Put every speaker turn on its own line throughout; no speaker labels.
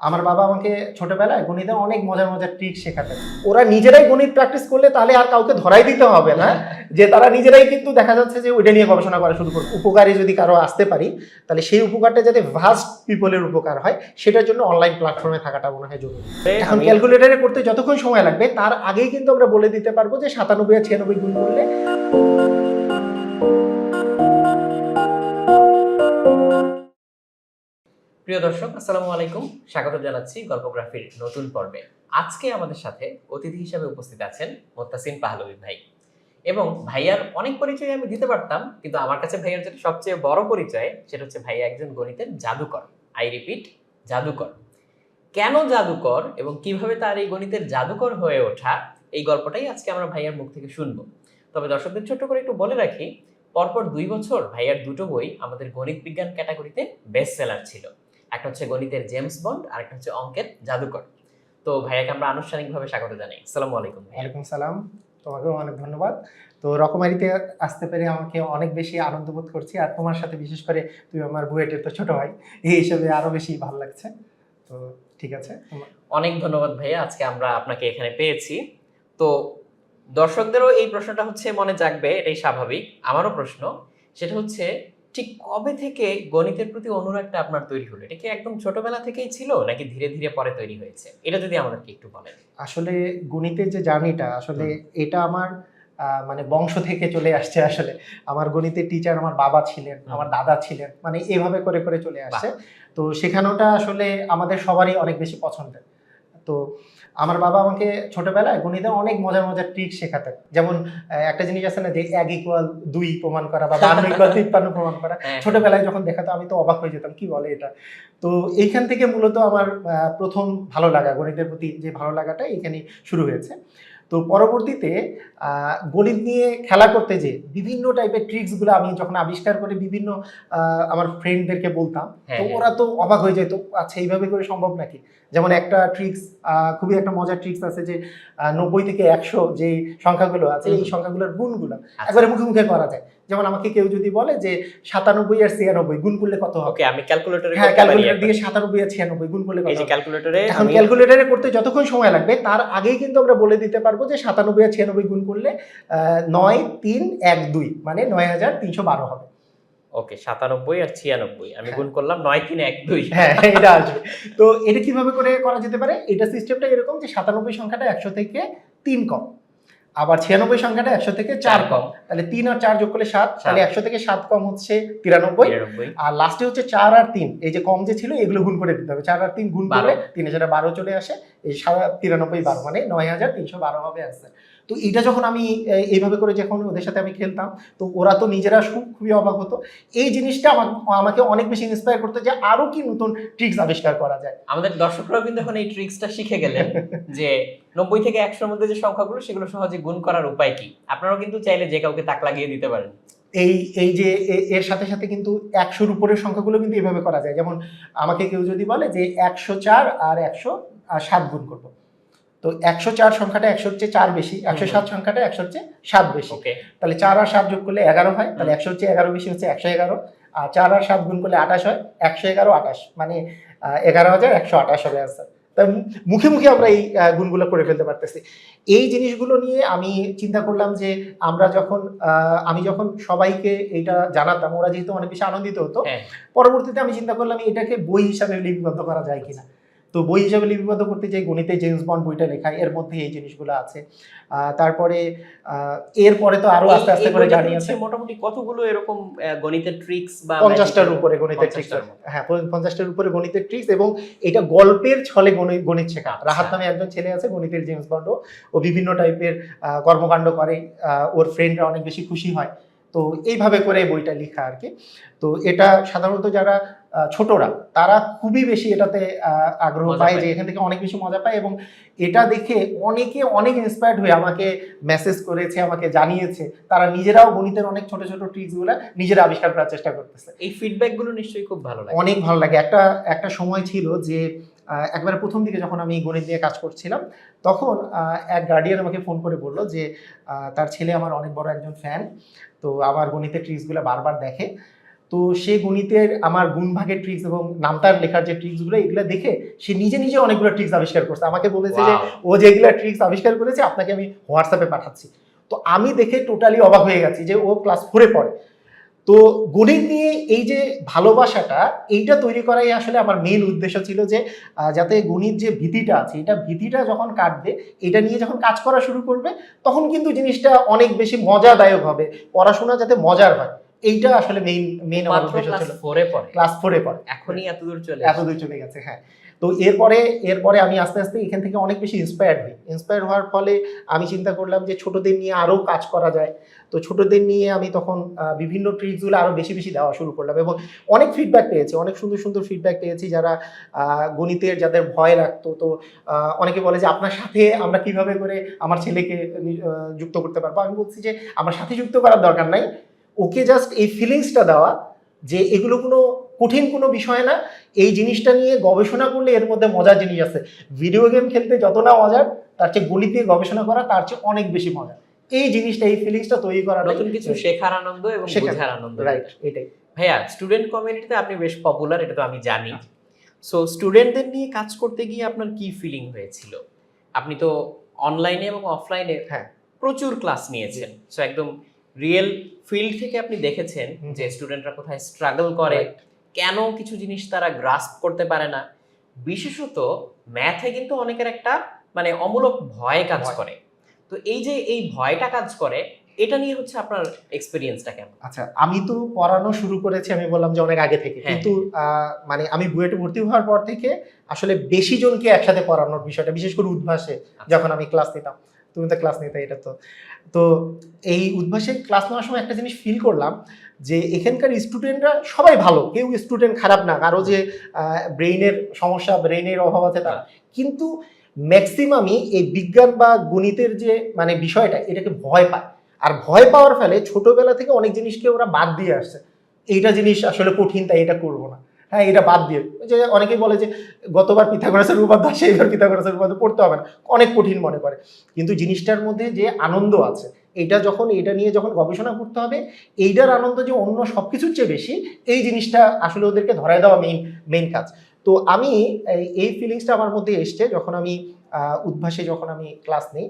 আমার বাবা আমাকে ছোটবেলায় গণিতে অনেক মজার মজার ট্রিক শেখাতেন। ওরা নিজেরাই গণিত প্র্যাকটিস করলে তাহলে আর কাউকে ধরাই দিতে হবে না, যে তারা নিজেরাই কিন্তু দেখা যাচ্ছে যে ওইটা নিয়ে গবেষণা করা শুরু করবে। উপকারে যদি কারো আসতে পারি, তাহলে সেই উপকারটা যাতে ভাস্ট পিপলের উপকার হয়, সেটার জন্য অনলাইন প্ল্যাটফর্মে থাকাটা মনে হয় জরুরি। এখন ক্যালকুলেটরে করতে যতক্ষণ সময় লাগবে তার আগেই কিন্তু আমরা বলে দিতে পারবো যে 97 আর 96 গুণ করলে।
প্রিয় দর্শক, আসসালামু আলাইকুম। স্বাগত জানাচ্ছি গল্পগ্রাফির নতুন পর্বে। আজকে আমাদের সাথে অতিথি হিসেবে উপস্থিত আছেন মোত্তাসিন পাহলভী ভাই। এবং ভাইয়ার অনেক পরিচয় আমি দিতে পারতাম, কিন্তু আমার কাছে ভাইয়ার যেটা সবচেয়ে বড় পরিচয় সেটা হচ্ছে ভাইয়া একজন গণিতের জাদুকর। আই রিপিট, জাদুকর। কেন জাদুকর এবং কিভাবে তার এই গণিতের জাদুকর হয়ে ওঠা, এই গল্পটাই আজকে আমরা ভাইয়ার মুখ থেকে শুনবো। তবে দর্শকদের ছোট্ট করে একটু বলে রাখি, পরপর 2 বছর ভাইয়ার দুটো বই আমাদের গণিত বিজ্ঞান ক্যাটাগরিতে বেস্ট সেলার ছিল। একটা হচ্ছে গণিতের জেমস বন্ড আর একটা হচ্ছে অঙ্কের জাদুকর। তো ভাইয়াকে আমরা আনুষ্ঠানিকভাবে স্বাগত জানাই। আসসালামু আলাইকুম ভাইয়া।
ওয়ালাইকুম সালাম, তোমাকেও অনেক ধন্যবাদ। তো রকমারিতে আসতে পেরে আমাকে অনেক বেশি আনন্দ বোধ করছি, আর তোমার সাথে বিশেষ করে তুমি আমার বুয়েটের তো ছোট ভাই, এই হিসেবে আরো বেশি ভালো লাগছে। তো ঠিক আছে,
অনেক ধন্যবাদ ভাইয়া, আজকে আমরা আপনাকে এখানে পেয়েছি। তো দর্শকদেরও এই প্রশ্নটা হচ্ছে মনে জাগবে, এটাই স্বাভাবিক। আমারও প্রশ্ন সেটা হচ্ছে, ঠিক কবে থেকে গণিতের প্রতি অনুরাগটা আপনার তৈরি হলো? এটা কি একদম ছোটবেলা থেকেই ছিল নাকি ধীরে ধীরে পরে তৈরি হয়েছে? এটা যদি আমাদেরকে একটু বলেন।
আসলে গণিতের যে জার্নিটা, আসলে এটা আমার মানে বংশ থেকে চলে আসছে। আসলে আমার গণিতের টিচার আমার বাবা ছিলেন, আমার দাদা ছিলেন, মানে এভাবে করে করে চলে আসছে। তো শেখানোটা আসলে আমাদের সবারই অনেক বেশি পছন্দের। তো আমার বাবা আমাকে ছোটবেলায় গণিতে অনেক মজার মজার ট্রিক শেখাতেন। যেমন একটা জিনিস আছে না, যে 1 = 2 প্রমাণ করা বা 52 = 53 প্রমাণ করা। ছোটবেলায় যখন দেখাতো আমি তো অবাক হয়ে যেতাম, কি বলে এটা। তো এইখান থেকে মূলত আমার প্রথম ভালো লাগা, গণিতের প্রতি যে ভালো লাগাটা এইখানে শুরু হয়েছে। তো পরবর্তীতে গণিত নিয়ে খেলা করতে যে বিভিন্ন টাইপের ট্রিক্সগুলো আমি যখন আবিষ্কার করে বিভিন্ন আমার ফ্রেন্ডদেরকে বলতাম, তো ওরা তো অবাক হয়ে যেত, আচ্ছা এইভাবে করে সম্ভব নাকি। যেমন একটা ট্রিক্স, খুবই একটা মজার ট্রিক্স আছে, যে 90 থেকে 100 যে সংখ্যাগুলো আছে, এই সংখ্যাগুলোর গুণগুলো একবারে মুখে মুখে করা যায়। যেমন আমাকে কেউ যদি বলে যে 97 আর 96 গুণ করলে কত হবে,
আমি ক্যালকুলেটরে
হ্যাঁ ক্যালকুলেটর দিয়ে 97 আর 96 গুণ করলে কত হবে।
ক্যালকুলেটরে
এখন ক্যালকুলেটরে করতে যতক্ষণ সময় লাগবে তার আগেই কিন্তু আমরা বলে দিতে পারবো যে 97 আর 96 গুণ করলে 9 3 1 2 মানে 9312 হবে।
ওকে, 97 আর 96 আমি গুণ করলাম 9 3 1 2।
হ্যাঁ, এটা আসবে। তো এটা কিভাবে করে করা যেতে পারে, এটা সিস্টেমটা এরকম যে 97 সংখ্যাটা 100 থেকে 3 কম, আবার 96 সংখ্যাটা 100 থেকে 4 কম। তাহলে 3 আর 4 যোগ করলে 7, তাহলে 100 থেকে 7 কম হচ্ছে 93। আর লাস্টে হচ্ছে 4 আর 3, এই যে কম যে ছিল এগুলো গুণ করে দিতে হবে। 4 আর 3 গুণ করলে 3012 চলে আসে, এই 93 12 মানে 9312 হবে आंसर। তো এটা যখন আমি এইভাবে করে যখন ওদের সাথে আমি খেলতাম, তো ওরা তো নিজেরা খুবই অবাক হতো। এই জিনিসটা আমাকে অনেক বেশি ইন্সপায়ার করতো যে আরো কি নতুন ট্রিক্স আবিষ্কার করা যায়।
আমাদের দর্শকরাও কিন্তু এখন এই ট্রিক্সটা শিখে গেলেন যে 90 থেকে 100 মধ্যে যে সংখ্যাগুলো সেগুলো সহজে গুণ করার উপায় কি। আপনারাও কিন্তু চাইলে যে কাউকে তাক লাগিয়ে দিতে পারেন।
এই যে এর সাথে সাথে কিন্তু 100-র উপরের সংখ্যাগুলো কিন্তু এভাবে করা যায়। যেমন আমাকে কেউ যদি বলে যে 104 আর 107 গুণ করবো, তো 104 সংখ্যাটা 100-র চেয়ে 4 বেশি, 107 সংখ্যাটা 100-র চেয়ে 7 বেশি। তাহলে 4 আর 7 যোগ করলে 11 হয়, তাহলে 100-র চেয়ে 11 বেশি হচ্ছে 111। আর 4 আর 7 গুণ করলে 28 হয়, 111 28 মানে 11128 হবে आंसर। তাই মুখে মুখে আমরা এই গুণগুলো করে ফেলতে পারতেছি। এই জিনিসগুলো নিয়ে আমি চিন্তা করলাম যে আমি যখন সবাইকে এইটা জানাতাম, ওরা যেহেতু অনেক বেশি আনন্দিত হতো, পরবর্তীতে আমি চিন্তা করলাম এটাকে বই হিসাবে লিপিবদ্ধ করা যায় কিনা। তো বই হিসাবে লিপিবদ্ধ করতে চাই, গণিতে জেমস বন্ড বইটা লেখা, এর মধ্যে এই জিনিসগুলো আছে। তারপরে এরপরে তো আরো আস্তে আস্তে করে জানি আছে।
মোটামুটি কতগুলো এরকম গণিতের ট্রিক্স বা
50টার উপরে গণিতের ট্রিক্স। হ্যাঁ, 50টার উপরে গণিতের ট্রিক্স, এবং এটা গল্পের ছলে গণিত শেখা। রাহাত নামে একজন ছেলে আছে, গণিতের জেমস বন্ড, ও বিভিন্ন টাইপের কর্মকাণ্ড করে, ওর ফ্রেন্ডরা অনেক বেশি খুশি হয়। তো এইভাবে করে বইটা লেখা আর কি। তো এটা সাধারণত যারা ছোটরা, তারা খুবই বেশি এটাতে আগ্রহ পায়, যে এখান থেকে অনেক বেশি মজা পায়, এবং এটা দেখে অনেকে অনেক ইন্সপায়ার্ড হয়ে আমাকে মেসেজ করেছে, আমাকে জানিয়েছে তারা নিজেরাও গণিতের অনেক ছোট ছোট ট্রিক্সগুলো নিজেরা আবিষ্কার করার চেষ্টা করতেছে।
এই ফিডব্যাকগুলো নিশ্চয়ই খুব ভালো লাগে।
অনেক ভালো লাগে। একটা সময় ছিল যে একবারে প্রথম দিকে যখন আমি গণিত নিয়ে কাজ করছিলাম, তখন এক গার্ডিয়ান আমাকে ফোন করে বলল যে তার ছেলে আমার অনেক বড় একজন ফ্যান, তো আমার গণিতের ট্রিক্সগুলো বারবার দেখে। তো সে গণিতের আমার গুণ ভাগের ট্রিক্স এবং নামতার লেখার যে ট্রিক্সগুলো এগুলো দেখে সে নিজে নিজে অনেকগুলো ট্রিক্স আবিষ্কার করছে, আমাকে বলেছে যে
Wow!
ও যেগুলো ট্রিক্স আবিষ্কার করেছে আপনাকে আমি হোয়াটসঅ্যাপে পাঠাচ্ছি। তো আমি দেখে টোটালি অবাক হয়ে গেছি যে ও ক্লাস 4-এ পড়ে। তো গণিত নিয়ে এই যে ভালোবাসাটা, এইটা তৈরি করাই আসলে আমার মেইন উদ্দেশ্য ছিল যে যাতে গণিত যে ভীতিটা আছে, এটা ভীতিটা যখন কাটবে, এটা নিয়ে যখন কাজ করা শুরু করবে, তখন কিন্তু জিনিসটা অনেক বেশি মজাদায়ক হবে, পড়াশোনা যাতে মজার হয়, এইটা আসলে মেইন আমার
মাত্র
উদ্দেশ্য
ক্লাস
ছিল।
4 এ পড়ে,
ক্লাস 4-এ পড়ে,
এখনই এতদূর চলে
এতদূর চলে গেছে। হ্যাঁ, তো এরপরে আমি আস্তে আস্তে এখান থেকে অনেক বেশি ইন্সপায়ার্ড হওয়ার ফলে আমি চিন্তা করলাম যে ছোটদের নিয়ে আরও কাজ করা যায়। তো ছোটদের নিয়ে আমি তখন বিভিন্ন ট্রিক্সগুলো আরও বেশি বেশি দেওয়া শুরু করলাম এবং অনেক ফিডব্যাক পেয়েছি, অনেক সুন্দর সুন্দর ফিডব্যাক পেয়েছি। যারা গণিতের যাদের ভয় লাগতো, তো অনেকে বলে যে আপনার সাথে আমরা কিভাবে করে আমার ছেলেকে যুক্ত করতে পারবো। আমি বলছি যে আমার সাথে যুক্ত করার দরকার নাই, ওকে জাস্ট এই ফিলিংসটা দেওয়া যে এগুলো কোনো কঠিন কোনো বিষয় না, এই জিনিসটা নিয়ে গবেষণা করলে এর মধ্যে মজার জিনিস আছে। ভিডিও গেম খেলতে যত না মজার, তার চেয়ে গণিত নিয়ে গবেষণা করা তার চেয়ে অনেক বেশি মজা। এই জিনিসটা, এই ফিলিংসটা তৈরি করা,
নতুন কিছু শেখার আনন্দ এবং বোঝার আনন্দ।
রাইট, এটাই।
ভাইয়া, স্টুডেন্ট কমিউনিটিতে আপনি বেশ পপুলার, এটা তো আমি জানি। সো স্টুডেন্টদের নিয়ে কাজ করতে গিয়ে আপনার কি ফিলিং হয়েছিল? আপনি তো অনলাইনে এবং অফলাইনে
হ্যাঁ
প্রচুর ক্লাস নিয়েছেন, সো একদম রিয়েল ফিল্ড থেকে আপনি দেখেছেন
হুম।
যে স্টুডেন্টরা কোথায় স্ট্রাগল করে,
Right.
কেন কিছু জিনিস তারা গ্রাস্প করতে পারে না। বিশেষত ম্যাথে কিন্তু অনেকের একটা মানে অমূলক ভয় কাজ
ভয়।
করে। তো এই যে এই ভয়টা কাজ করে, এটা নিয়ে হচ্ছে আপনার এক্সপেরিয়েন্সটা কেমন?
আচ্ছা, আমি তো পড়ানো শুরু করেছি, আমি বললাম যে অনেক আগে থেকে,
হ্যাঁ।
কিন্তু মানে আমি বুয়েটে ভর্তি হওয়ার পর থেকে আসলে বেশি জনকে একসাথে পড়ানোর বিষয়টা, বিশেষ করে উদ্ভাসে যখন আমি ক্লাস নিতাম, তুমি তো ক্লাস নিতে, এটা তো এই উদ্ভাসে ক্লাস নেওয়ার সময় একটা জিনিস ফিল করলাম যে এখানকার স্টুডেন্টরা সবাই ভালো, কেউ স্টুডেন্ট খারাপ না, কারো যে ব্রেইনের সমস্যা, ব্রেইনের অভাব আছে তা না। কিন্তু ম্যাক্সিমামই এই বিজ্ঞান বা গণিতের যে মানে বিষয়টা, এটাকে ভয় পায়। আর ভয় পাওয়ার ফলে ছোটবেলা থেকে অনেক জিনিসকে ওরা বাদ দিয়ে আসছে, এইটা জিনিস আসলে কঠিন তাই এটা করবো না, হ্যাঁ এটা বাদ দিয়ে, যে অনেকেই বলে যে গতবার পিথাগোরাসের উপপাদ্য আসে, এইবার পিথাগোরাসের উপপাদ্য পড়তে হবে না, অনেক কঠিন মনে করে। কিন্তু জিনিসটার মধ্যে যে আনন্দ আছে, এটা নিয়ে যখন গবেষণা করতে হবে, এইটার আনন্দ যে অন্য সব কিছুর চেয়ে বেশি, এই জিনিসটা আসলে ওদেরকে ধরায় দেওয়া মেইন কাজ। তো আমি এই ফিলিংসটা আমার মধ্যে এসছে যখন আমি উদ্ভাসে যখন আমি ক্লাস নিই,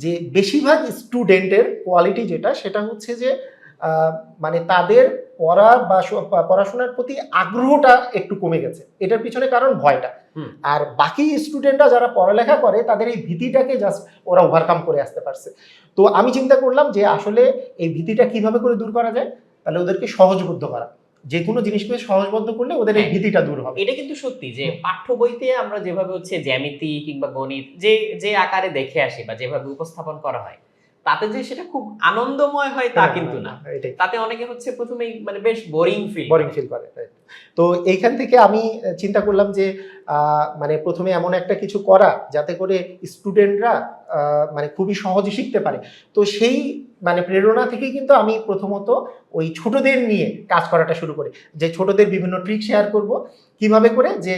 যে বেশিরভাগ স্টুডেন্টের কোয়ালিটি যেটা, সেটা হচ্ছে যে মানে তাদের পড়া বা পড়াশোনার প্রতি আগ্রহটা একটু কমে গেছে, এটার পিছনে কারণ ভয়টা। আর বাকি স্টুডেন্টরা যারা পড়ালেখা করে, তাদের এই ভীতিটাকে জাস্ট ওরা ওভারকাম করে আসতে পারছে। তো আমি চিন্তা করলাম যে আসলে এই ভীতিটা কিভাবে করে দূর করা যায়, তাহলে ওদেরকে সহজবোধ্য করা, যে কোনো জিনিসকে সহজবদ্ধ করলে ওদের এই ভীতিটা দূর হবে।
এটা কিন্তু সত্যি যে পাঠ্য বইতে আমরা যেভাবে হচ্ছে জ্যামিতি কিংবা গণিত যে আকারে দেখে আসি বা যেভাবে উপস্থাপন করা হয়, তাতে যে সেটা খুব আনন্দময় হয় তা কিন্তু না। তাতে অনেকে হচ্ছে প্রথমেই মানে বেশ বোরিং ফিল
করে। তো এইখান থেকে আমি চিন্তা করলাম যে মানে প্রথমে এমন একটা কিছু করা যাতে করে স্টুডেন্টরা মানে খুবই সহজে শিখতে পারে। তো সেই মানে প্রেরণা থেকেই কিন্তু আমি প্রথমত ওই ছোটদের নিয়ে কাজ করাটা শুরু করি, যে ছোটদের বিভিন্ন ট্রিক শেয়ার করব, কিভাবে করে যে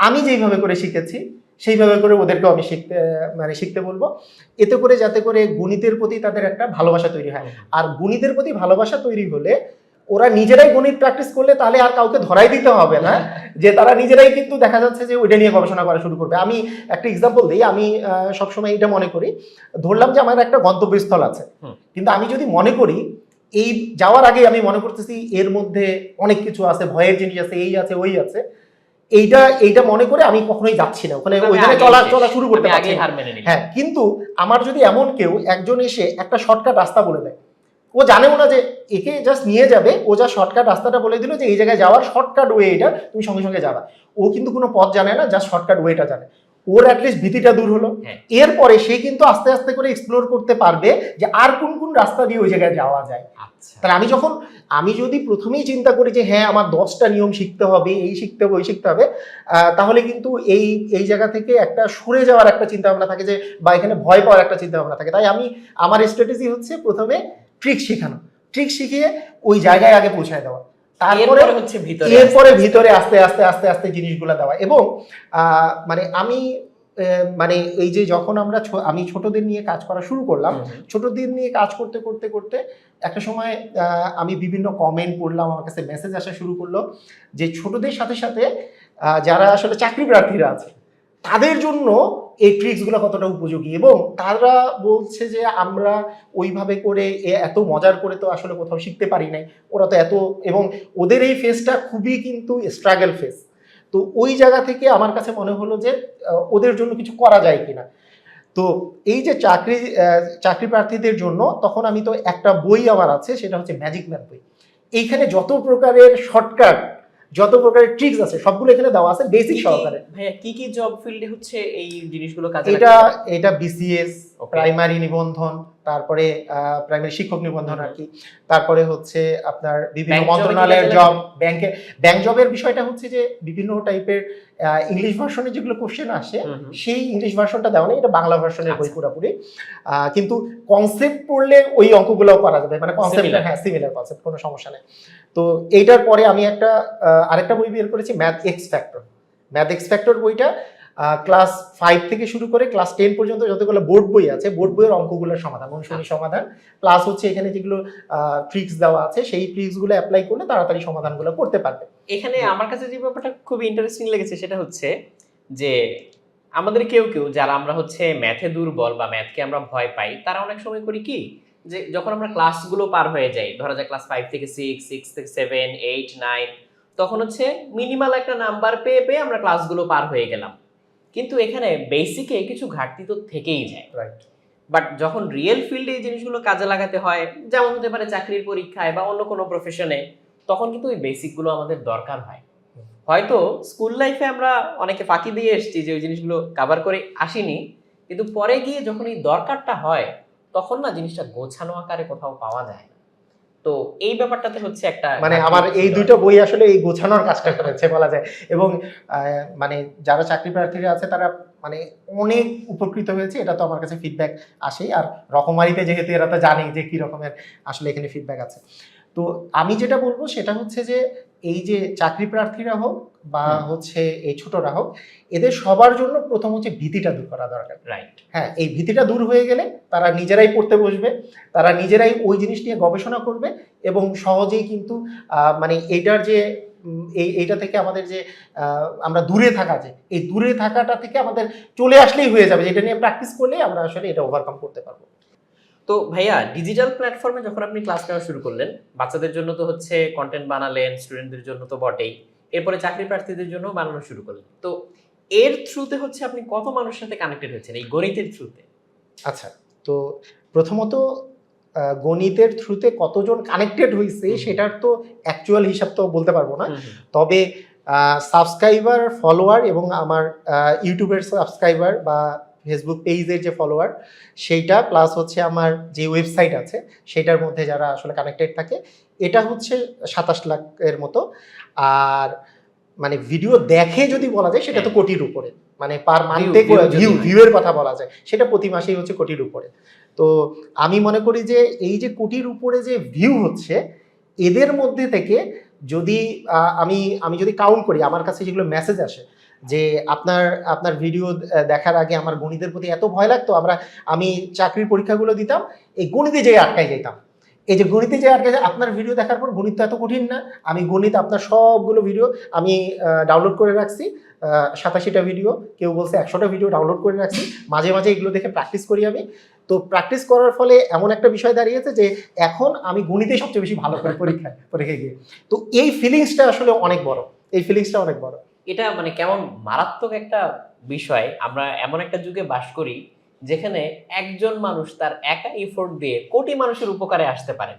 আমি যেইভাবে করে শিখেছি সেইভাবে করে ওদেরকেও আমি শিখতে বলবো, এতে করে যাতে করে গণিতের প্রতি তাদের একটা ভালোবাসা তৈরি হয়। আর গণিতের প্রতি ভালোবাসা তৈরি হলে ওরা নিজেরাই গণিত প্র্যাকটিস করলে তাহলে আর কাউকে ধরাই দিতে হবে না, যে তারা নিজেরাই কিন্তু দেখা যাচ্ছে যে ওইটা নিয়ে গবেষণা করা শুরু করবে। আমি একটা এক্সাম্পল দিই, আমি সবসময় এটা মনে করি, ধরলাম যে আমার একটা গন্তব্যস্থল আছে, কিন্তু আমি যদি মনে করি এই যাওয়ার আগে আমি মনে করতেছি এর মধ্যে অনেক কিছু আছে, ভয়ের জিনিস আছে, এই আছে ওই আছে, এইটা মনে করে আমি কখনোই যাচ্ছি না ওখানে, ওইখানে চলা শুরু করতে পারছি। হ্যাঁ, কিন্তু আমার যদি এমন কেউ একজন এসে একটা শর্টকাট রাস্তা বলে দেয়, ও জানেও না যে একে জাস্ট নিয়ে যাবে, ও যা শর্টকাট রাস্তাটা বলে দিল যে এই জায়গায় যাওয়ার শর্টকাট ওয়ে এটা, তুমি সঙ্গে সঙ্গে যাবা, ও কিন্তু কোনো পথ জানে না, জাস্ট শর্টকাট ওয়েটা জানে, ওর অ্যাটলিস্ট ভীতিটা দূর হলো। এরপরে সে কিন্তু আস্তে আস্তে করে এক্সপ্লোর করতে পারবে যে আর কোন কোন রাস্তা দিয়ে ওই জায়গায় যাওয়া যায়। তাহলে আমি যদি প্রথমেই চিন্তা করি যে হ্যাঁ আমার 10টা নিয়ম শিখতে হবে, এই শিখতে হবে ওই শিখতে হবে, তাহলে কিন্তু এই জায়গা থেকে একটা সরে যাওয়ার একটা চিন্তা ভাবনা থাকে, যে বা এখানে ভয় পাওয়ার একটা চিন্তা ভাবনা থাকে। তাই আমার স্ট্র্যাটেজি হচ্ছে প্রথমে ট্রিক শেখানো, ট্রিক শিখিয়ে ওই জায়গায় আগে পৌঁছায় দেওয়া, তারপরে হচ্ছে ভিতরে আস্তে আস্তে আস্তে আস্তে জিনিসগুলো দেওয়া। এবং মানে মানে এই যে যখন আমি ছোটদের নিয়ে কাজ করা শুরু করলাম, ছোটদের নিয়ে কাজ করতে করতে করতে একটা সময় আমি বিভিন্ন কমেন্ট পড়লাম, আমার কাছে মেসেজ আসা শুরু করলো যে ছোটদের সাথে সাথে যারা আসলে চাকরি প্রার্থীরা আছে তাদের জন্য এই ট্রিক্সগুলো কতটা উপযোগী, এবং তারা বলছে যে আমরা ওইভাবে করে এত মজার করে তো আসলে কোথাও শিখতে পারি নাই, ওরা তো এত, এবং ওদের এই ফেসটা খুবই কিন্তু স্ট্রাগল ফেস। তো ওই জায়গা থেকে আমার কাছে মনে হলো যে ওদের জন্য কিছু করা যায় কিনা। তো এই যে চাকরি প্রার্থীদের জন্য তখন আমি তো একটা বই আমার আছে, সেটা হচ্ছে ম্যাজিক ম্যাথ বই। এইখানে যত প্রকারের শর্টকাট, যত প্রকারের ট্রিক্স আছে সবগুলো এখানে দেওয়া আছে বেসিক সহকারে।
ভাইয়া কি কি জব ফিল্ডে হচ্ছে এই জিনিসগুলো কাজে
এটা বিসিএস, প্রাইমারি নিবন্ধন, তারপরে প্রাইমারি শিক্ষক নিবন্ধন আর কি, তারপরে হচ্ছে আপনার বিভিন্ন মন্ত্রণালয়ের জব, ব্যাংক জবের বিষয়টা হচ্ছে যে বিভিন্ন টাইপের ইংলিশ ভার্সনে যেগুলো কোশ্চেন আসে সেই ইংলিশ ভার্সনটা দেওয়া নেই, এটা বাংলা ভার্সনের বই পুরোপুরি। কিন্তু কনসেপ্ট পড়লে ওই অঙ্কগুলোও করা যাবে, মানে কনসেপ্ট, হ্যাঁ সিমিলার কনসেপ্ট, কোনো সমস্যা নেই। তো এইটার পরে আমি আরেকটা বই বের করেছি, ম্যাথ এক্স ফ্যাক্টর বইটা ক্লাস 5 থেকে শুরু করে ক্লাস 10 পর্যন্ত যতগুলো বোর্ড বই আছে, বোর্ড বইয়ের অঙ্কগুলোর সমাধান, অনুশীলনী সমাধান, প্লাস হচ্ছে এখানে যেগুলো ট্রিক্স দেওয়া আছে সেই ট্রিক্সগুলো অ্যাপ্লাই করলে তাড়াতাড়ি সমাধানগুলো করতে পারবে।
এখানে আমার কাছে যে ব্যাপারটা খুব ইন্টারেস্টিং লেগেছে সেটা হচ্ছে যে আমাদের কেউ যারা আমরা হচ্ছে ম্যাথে দুর্বল বা ম্যাথকে আমরা ভয় পাই, তারা অনেক সময় করি কি যে যখন আমরা ক্লাসগুলো পার হয়ে যাই, ধরা যায় ক্লাস 5 থেকে 6 থেকে 7 8 9, তখন হচ্ছে মিনিমাল একটা নাম্বার পেয়ে আমরা ক্লাসগুলো পার হয়ে গেলাম, কিন্তু এখানে বেসিকে কিছু ঘাটতি তো থেকেই যায়।
রাইট।
বাট যখন রিয়েল ফিল্ডে এই জিনিসগুলো কাজে লাগাতে হয়, যেমন হতে পারে চাকরির পরীক্ষায় বা অন্য কোনো প্রফেশনে, তখন কিন্তু ওই বেসিকগুলো আমাদের দরকার হয়। হয়তো স্কুল লাইফে আমরা অনেকে ফাঁকি দিয়ে এসেছি যে ওই জিনিসগুলো কভার করে আসিনি, কিন্তু পরে গিয়ে যখন এই দরকারটা হয় তখন না জিনিসটা গোছানো আকারে কোথাও পাওয়া যায় না। তো এই ব্যাপারটাতে হচ্ছে একটা,
মানে আমার এই দুইটা বই আসলে এই গোছানোর কাজটা করেছে বলা যায়, এবং মানে যারা চাকরি প্রার্থীরা আছে তারা মানে অনেক উপকৃত হয়েছে, এটা তো আমার কাছে ফিডব্যাক আসেই। আর রকমারিতে যেহেতু এরা তো জানেই যে কি রকমের আসলে এখানে ফিডব্যাক আছে। তো আমি যেটা বলবো সেটা হচ্ছে যে এই যে চাকরি প্রার্থীরা হোক বা হচ্ছে এই ছোটরা হোক, এদের সবার জন্য প্রথম হচ্ছে ভীতিটা দূর করা দরকার।
রাইট।
হ্যাঁ, এই ভীতিটা দূর হয়ে গেলে তারা নিজেরাই পড়তে বসবে, তারা নিজেরাই ওই জিনিস নিয়ে গবেষণা করবে, এবং সহজেই কিন্তু মানে এইটার যে এইটা থেকে আমাদের যে আমরা দূরে থাকা, যে এই দূরে থাকাটা থেকে আমাদের চলে আসলেই হয়ে যাবে, যেটা নিয়ে প্র্যাকটিস করলে আমরা আসলে এটা ওভারকাম করতে পারবো।
তো ভাইয়া, ডিজিটাল প্ল্যাটফর্মে যখন আপনি ক্লাস নেওয়া শুরু করলেন, বাচ্চাদের জন্য তো হচ্ছে কন্টেন্ট বানালেন, স্টুডেন্টদের জন্য তো বটেই, এরপরে চাকরি প্রার্থীদের জন্য বানানো শুরু করলেন, তো এর থ্রুতে হচ্ছে আপনি কত মানুষের সাথে কানেক্টেড হয়েছেন এই গণিতের থ্রুতে?
আচ্ছা, তো প্রথমত গণিতের থ্রুতে কতজন কানেক্টেড হয়েছে সেটার তো অ্যাকচুয়াল হিসাব তো বলতে পারবো না, তবে সাবস্ক্রাইবার, ফলোয়ার এবং আমার ইউটিউবের সাবস্ক্রাইবার বা ফেসবুক পেজের যে ফলোয়ার সেইটা, প্লাস হচ্ছে আমার যে ওয়েবসাইট আছে সেটার মধ্যে যারা আসলে কানেক্টেড থাকে, এটা হচ্ছে 27 লাখের মতো। আর মানে ভিডিও দেখে যদি বলা যায় সেটা তো কোটির উপরে, মানে পার মান্থে ভিউয়ের কথা বলা যায় সেটা প্রতি মাসেই হচ্ছে কোটির উপরে। তো আমি মনে করি যে এই যে কোটির উপরে যে ভিউ হচ্ছে, এদের মধ্যে থেকে যদি আমি যদি কাউন্ট করি, আমার কাছে যেগুলো মেসেজ আসে যে আপনার ভিডিও দেখার আগে আমার গণিতের প্রতি এত ভয় লাগতো, আমি চাকরির পরীক্ষাগুলো দিতাম, এই গণিতে যেয়ে আটকাই যেতাম। এই যে গণিতে যে আটকে যায়, আপনার ভিডিও দেখার পর গণিত তো এত কঠিন না, আমি গণিত আপনার সবগুলো ভিডিও আমি ডাউনলোড করে রাখছি, 87টা ভিডিও, কেউ বলছে 100টা ভিডিও ডাউনলোড করে রাখছি, মাঝে মাঝে এগুলো দেখে প্র্যাকটিস করি আমি। তো প্র্যাকটিস করার ফলে এমন একটা বিষয় দাঁড়িয়েছে যে এখন আমি গণিতে সবচেয়ে বেশি ভালো করে পরীক্ষায় গিয়ে। তো এই ফিলিংসটা আসলে অনেক বড়,
এটা মানে কেমন মারাত্মক একটা বিষয়। আমরা এমন একটা যুগে বাস করি যেখানে একজন মানুষ তার একা এফোর্ট দিয়ে কোটি মানুষের উপকারে আসতে পারেন,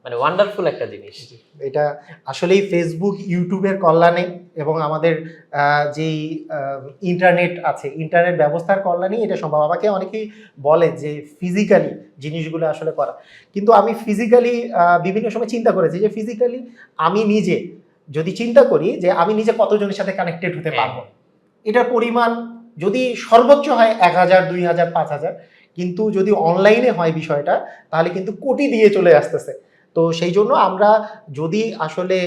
মানে ওয়ান্ডারফুল একটা জিনিস।
এটা আসলেই ফেসবুক, ইউটিউবের কল্যাণে এবং আমাদের যেই ইন্টারনেট আছে, ইন্টারনেট ব্যবস্থার কল্যাণে এটা সম্ভব। আমাকে অনেকেই বলে যে ফিজিক্যালি জিনিসগুলো আসলে করা, কিন্তু আমি ফিজিক্যালি বিভিন্ন সময় চিন্তা করেছি যে ফিজিক্যালি আমি নিজে যদি চিন্তা করি যে আমি নিজে কতজনের সাথে কানেক্টেড হতে পারবো, এটার পরিমাণ যদি সর্বোচ্চ হয় 1000, 2000, 5000, কিন্তু যদি অনলাইনে হয় বিষয়টা তাহলে কিন্তু কোটি দিয়ে চলে আসতেছে। তো সেই জন্য আমরা যদি আসলে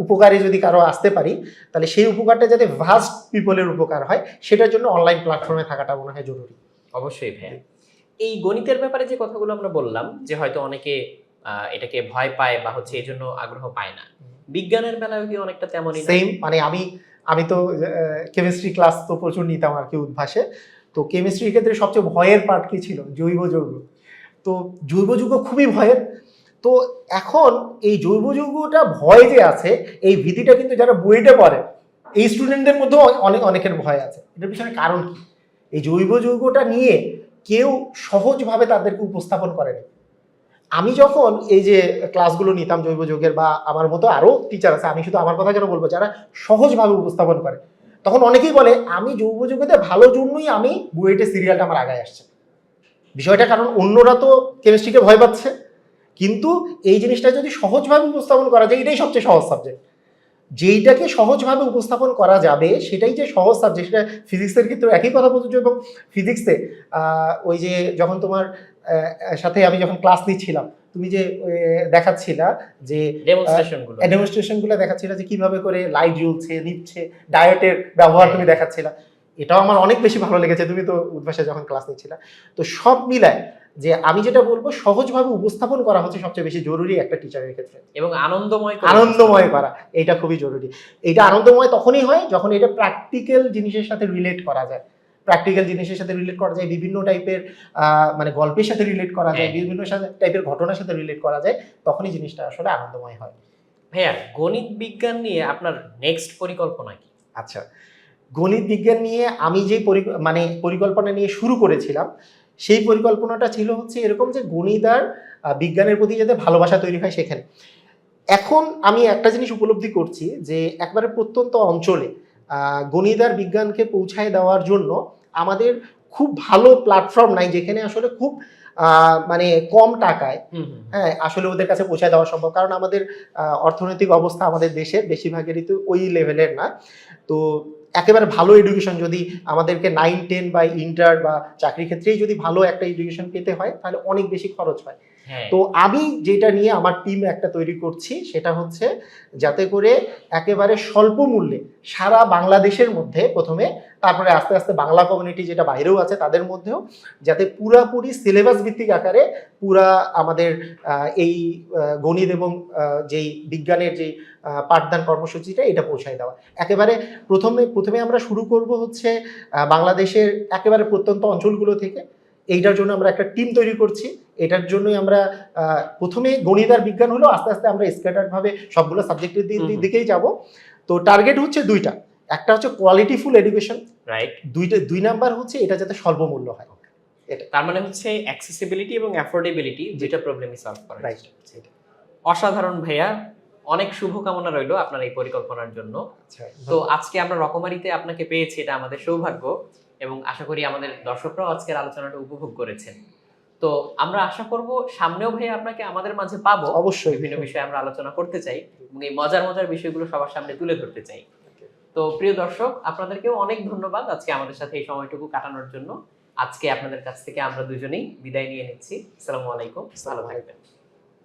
উপকারে যদি কারো আসতে পারি, তাহলে সেই উপকারটা যাতে ভাস্ট পিপলের উপকার হয়, সেটার জন্য অনলাইন প্ল্যাটফর্মে থাকাটা মনে হয় জরুরি।
অবশ্যই ভাইয়া, এই গণিতের ব্যাপারে যে কথাগুলো আমরা বললাম, যে হয়তো অনেকে এটাকে ভয় পায় বা হচ্ছে এই জন্য আগ্রহ পায় না। বিজ্ঞানের বেলায় কি অনেকটা তেমনই না?
সেম, মানে আমি তো কেমিস্ট্রি ক্লাস তো প্রচুর নিতাম আর কি উদ্ভাসে। তো কেমিস্ট্রির ক্ষেত্রে সবচেয়ে ভয়ের পার্ট কি ছিল? জৈব যৌগ। তো জৈব যৌগ খুবই ভয়ের। তো এখন এই জৈব যৌগটা ভয় যে আছে, এই ভীতিটা কিন্তু যারা বইটা পড়ে এই স্টুডেন্টদের মধ্যেও অনেকের ভয় আছে। এটার পিছনে কারণ কি? এই জৈব যৌগটা নিয়ে কেউ সহজভাবে তাদেরকে উপস্থাপন করেনি। আমি যখন এই যে ক্লাসগুলো নিতাম জৈব যৌগের, বা আমার মতো আরো টিচার আছে, আমি শুধু আমার কথা কেন বলবো, যারা সহজভাবে উপস্থাপন করে, তখন অনেকেই বলে আমি জৈব যৌগতে ভালো জন্যই আমি বুয়েটে সিরিয়ালটা আমার আগায় আসছে। বিষয়টা কারণ অন্যরা তো কেমিস্ট্রিকে ভয় পাচ্ছে, কিন্তু এই জিনিসটা যদি সহজভাবে উপস্থাপন করা যায়, এটাই সবচেয়ে সহজ সাবজেক্ট। যেইটাকে সহজভাবে উপস্থাপন করা যাবে সেটাই যে সহজ সাবজেক্ট, সেটা ফিজিক্সের ক্ষেত্রে একই কথা প্রযোজ্য। এবং ফিজিক্সে ওই যে যখন তোমার সাথে আমি যখন ক্লাস নিচ্ছিলাম, তুমি যে দেখাচ্ছিলা যে ডেমনস্ট্রেশনগুলো দেখাচ্ছিলা যে কিভাবে করে লাইট জ্বলছে নিচ্ছে, ডায়েটের ব্যবহার তুমি দেখাচ্ছিলা, এটাও আমার অনেক বেশি ভালো লেগেছে। তুমি তো উদ্ভাসে যখন ক্লাস নিচ্ছিলা, তো সব মিলায় যে আমি যেটা বলবো, সহজভাবে উপস্থাপন করা হচ্ছে সবচেয়ে বেশি জরুরি একটা টিচারের ক্ষেত্রে,
এবং
আনন্দময় করা এটা খুবই জরুরি। এটা আনন্দময় তখনই হয় যখন এটা প্র্যাকটিক্যাল জিনিসের সাথে রিলেট করা যায়। প্র্যাকটিক্যাল জিনিসের সাথে রিলেট করা যায়, বিভিন্ন টাইপের মানে গল্পের সাথে রিলেট করা যায়, বিভিন্ন টাইপের ঘটনার সাথে রিলেট করা যায়, তখনই জিনিসটা আসলে আনন্দময় হয়।
ভাইয়া, গণিত বিজ্ঞান নিয়ে আপনার নেক্সট পরিকল্পনা কি?
আচ্ছা, গণিত বিজ্ঞান নিয়ে আমি যে পরিকল্পনা নিয়ে শুরু করেছিলাম, সেই পরিকল্পনাটা ছিল হচ্ছে এরকম যে গণিত আর বিজ্ঞানের প্রতি যাতে ভালোবাসা তৈরি হয় সেখানে। এখন আমি একটা জিনিস উপলব্ধি করছি যে একবারে প্রত্যন্ত অঞ্চলে গণিত আর বিজ্ঞানকে পৌঁছায় দেওয়ার জন্য আমাদের খুব ভালো প্ল্যাটফর্ম নাই, যেখানে আসলে খুব মানে কম টাকায় হ্যাঁ আসলে ওদের কাছে পৌঁছায় দেওয়া সম্ভব। কারণ আমাদের অর্থনৈতিক অবস্থা আমাদের দেশের বেশিরভাগেরই তো ওই লেভেলের না। তো একেবারে ভালো এডুকেশন যদি আমাদেরকে 9-10 বা ইন্টার বা চাকরির ক্ষেত্রেই যদি ভালো একটা এডুকেশন পেতে হয়, তাহলে অনেক বেশি খরচ হয়। তো আমি যেটা নিয়ে আমার টিম একটা তৈরি করছি, সেটা হচ্ছে যাতে করে একেবারে স্বল্প মূল্যে সারা বাংলাদেশের মধ্যে প্রথমে, তারপরে আস্তে আস্তে বাংলা কমিউনিটি যেটা বাইরেও আছে তাদের মধ্যেও, যাতে পুরাপুরি সিলেবাস ভিত্তিক আকারে পুরা আমাদের এই গণিত এবং যেই বিজ্ঞানের যেই পাঠদান কর্মসূচিটা এটা পৌঁছায় দেওয়া। একেবারে প্রথমে আমরা শুরু করব হচ্ছে বাংলাদেশের একেবারে প্রত্যন্ত অঞ্চলগুলো থেকে। এইটার জন্য আমরা একটা টিম তৈরি করছি। এটার জন্যই আমরা প্রথমে গণিত আর বিজ্ঞান হলো, আস্তে আস্তে আমরা স্ক্যাটার্ড ভাবে সবগুলো সাবজেক্টের দিকেই যাব। তো টার্গেট হচ্ছে দুইটা, একটা হচ্ছে কোয়ালিটিফুল এডুকেশন, রাইট, দুই নাম্বার হচ্ছে এটা যাতে স্বল্পমূল্য হয়। এটা
তার মানে হচ্ছে অ্যাক্সেসিবিলিটি এবং অ্যাফোর্ডেবিলিটি, দুইটা প্রবলেমই সলভ করা।
রাইট।
অসাধারণ ভাইয়া, অনেক শুভকামনা রইলো আপনার এই পরিকল্পনার জন্য। তো আজকে আমরা রকমারিতে আপনাকে পেয়েছি, এটা আমাদের সৌভাগ্য, এবং আশা করি আমাদের দর্শকরাও আজকের আলোচনাটা উপভোগ করেছেন। তো আমরা আশা করব সামনেও ভাই আপনাকে আমাদের মাঝে পাবো।
অবশ্যই
বিভিন্ন বিষয়ে আমরা আলোচনা করতে চাই এবং এই মজার বিষয়গুলো সবার সামনে তুলে ধরতে চাই। তো প্রিয় দর্শক, আপনাদেরকেও অনেক ধন্যবাদ আজকে আমাদের সাথে এই সময়টুকু কাটানোর জন্য। আজকে আপনাদের কাছ থেকে আমরা দুজনেই বিদায় নিয়ে নিচ্ছি। আসসালামু আলাইকুম, ভালো থাকবেন।